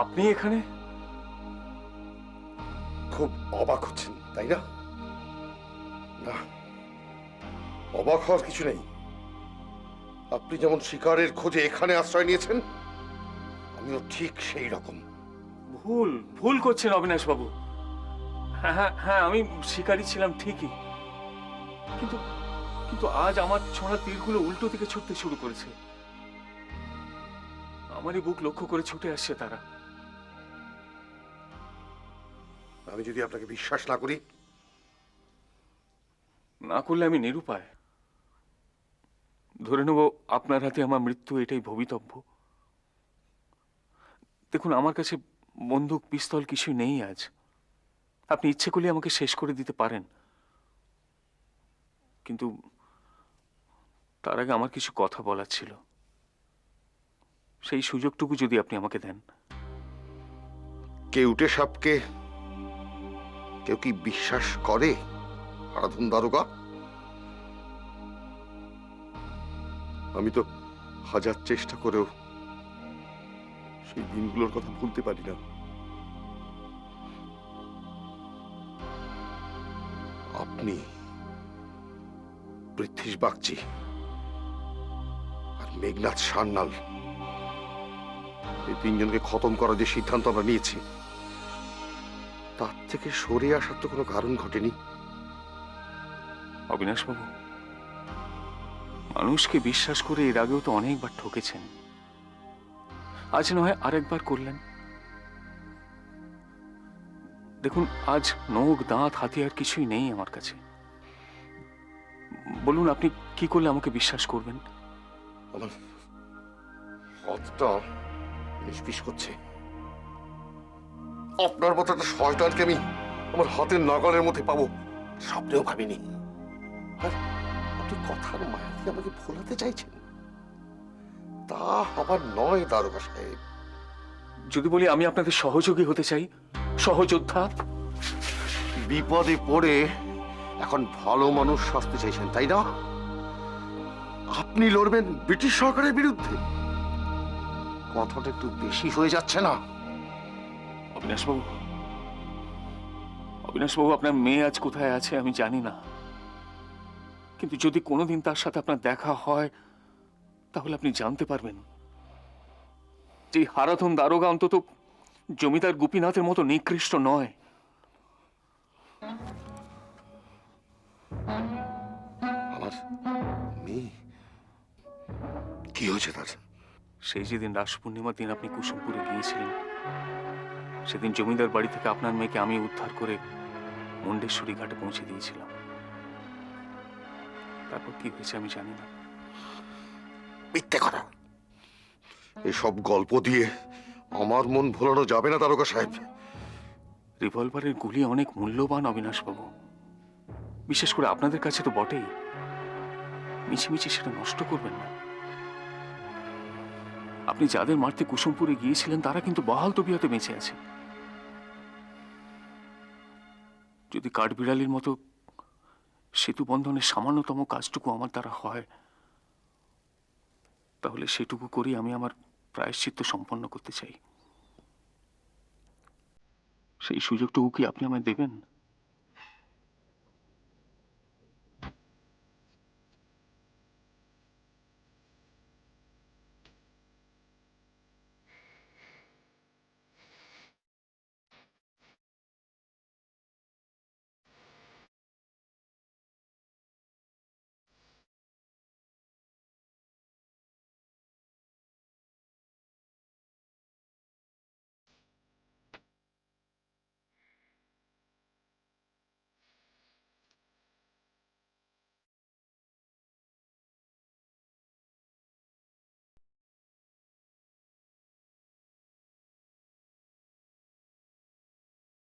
আপনি এখানে? খুব অবাক হচ্ছেন তাই না? না, অবাক হওয়ার কিছু নেই। আপনি যেমন শিকারের খোঁজে এখানে আশ্রয় নিয়েছেন, আমিও ঠিক সেই রকম। ভুল ভুল করছেন অবিনাশ বাবু। হ্যাঁ হ্যাঁ হ্যাঁ, আমি শিকারী ছিলাম ঠিকই, কিন্তু কিন্তু আজ আমার ছোঁড়া তীরগুলো উল্টো দিকে ছুটতে শুরু করেছে। আমারই বুক লক্ষ্য করে ছুটে আসছে তারা। আমি যদি আপনাকে বিশ্বাস না করি? না করলে আমি নিরুপায়। ধরে নেব আপনার হাতে আমার মৃত্যু, এটাই ভবিতব্য। দেখুন, আমার কাছে বন্দুক পিস্তল কিছুই নেই আজ। আপনি ইচ্ছে করলে আমাকে শেষ করে দিতে পারেন, কিন্তু তার আগে আমার কিছু কথা বলার ছিল। সেই সুযোগটুকু যদি আপনি আমাকে দেন। কেউটে সাপকে কেউ কি বিশ্বাস করে হারাধন দারোগা? আমি তো হাজার চেষ্টা করেও সেই দিনগুলোর কথা ভুলতে পারি না। আপনি, পৃথ্বীশ বাগচি আর মেঘনাথ সান্যাল, এই তিনজনকে খতম করার যে সিদ্ধান্ত আমরা নিয়েছি, তার থেকে সরে আসার তো কোনো কারণ ঘটেনি। অবিনাশ বাবু, মানুষকে বিশ্বাস করে এর আগেও তো অনেকবার ঠকেছেন। আজ নয় আরেকবার করলেন। দেখুন, আজ নখ দাঁত হাতিয়ার কিছুই নেই আমার কাছে। বলুন, আপনি কি করলে আমাকে বিশ্বাস করবেন? আমার হাতটা নিষ্পিস করছে। আপনার মতো একটা শয়তানকে আমি আমার হাতের নাগালের মধ্যে পাবো স্বপ্নেও ভাবিনি। আর আপনি কথার মায়া দিয়ে আমাকে ভোলাতে চাইছেন? তা আবার নয় দারোগা সাহেব। যদি বলি আমি আপনাদের সহযোগী হতে চাই, সহযোদ্ধা। বিপদে পড়ে এখন ভালো মানুষ শাস্তি চাইছেন তাই না? আপনি লড়বেন ব্রিটিশ সরকারের বিরুদ্ধে? কথাটা একটু বেশি হয়ে যাচ্ছে না? অবিনাশবাবু, অবিনাশবাবু, আপনার মেয়ে আজ কোথায় আছে আমি জানি না, কিন্তু যদি কোনোদিন তার সাথে আপনার দেখা হয়, তাহলে আপনি জানতে পারবেন যে হারাধন দারোগা অন্তত জমিদার গোপীনাথের মতো নিকৃষ্ট নয়। আমার মেয়ে কি হয়েছে তার? সেই যেদিন রাস পূর্ণিমার দিন আপনি কুসুমপুরে গিয়েছিলেন, সেদিন জমিদার বাড়ি থেকে আপনার মেয়েকে আমি উদ্ধার করে মুন্ডেশ্বরী ঘাটে পৌঁছে দিয়েছিলাম। তারপর কি হয়েছে আমি জানি না। মিথ্যে কথা। এসব গল্প দিয়ে আমার মন ভোলানো যাবে না দারোগা সাহেব। রিভলভারের গুলি অনেক মূল্যবান অবিনাশবাবু, বিশেষ করে আপনাদের কাছে তো বটেই। মিছিমিছি সেটা নষ্ট করবেন না। আপনি যাদের মারতে কুসুমপুরে গিয়েছিলেন তারা কিন্তু বহাল তবিয়তে বেঁচে আছে। যদি কাঠবিড়ালির মতো সেতু বন্ধনের সামান্যতম কাজটুকু আমার দ্বারা হয়, তাহলে সেটুকু করেই আমি আমার প্রায়শ্চিত্ত সম্পন্ন করতে চাই। সেই সুযোগটুকু কি আপনি আমায় দেবেন?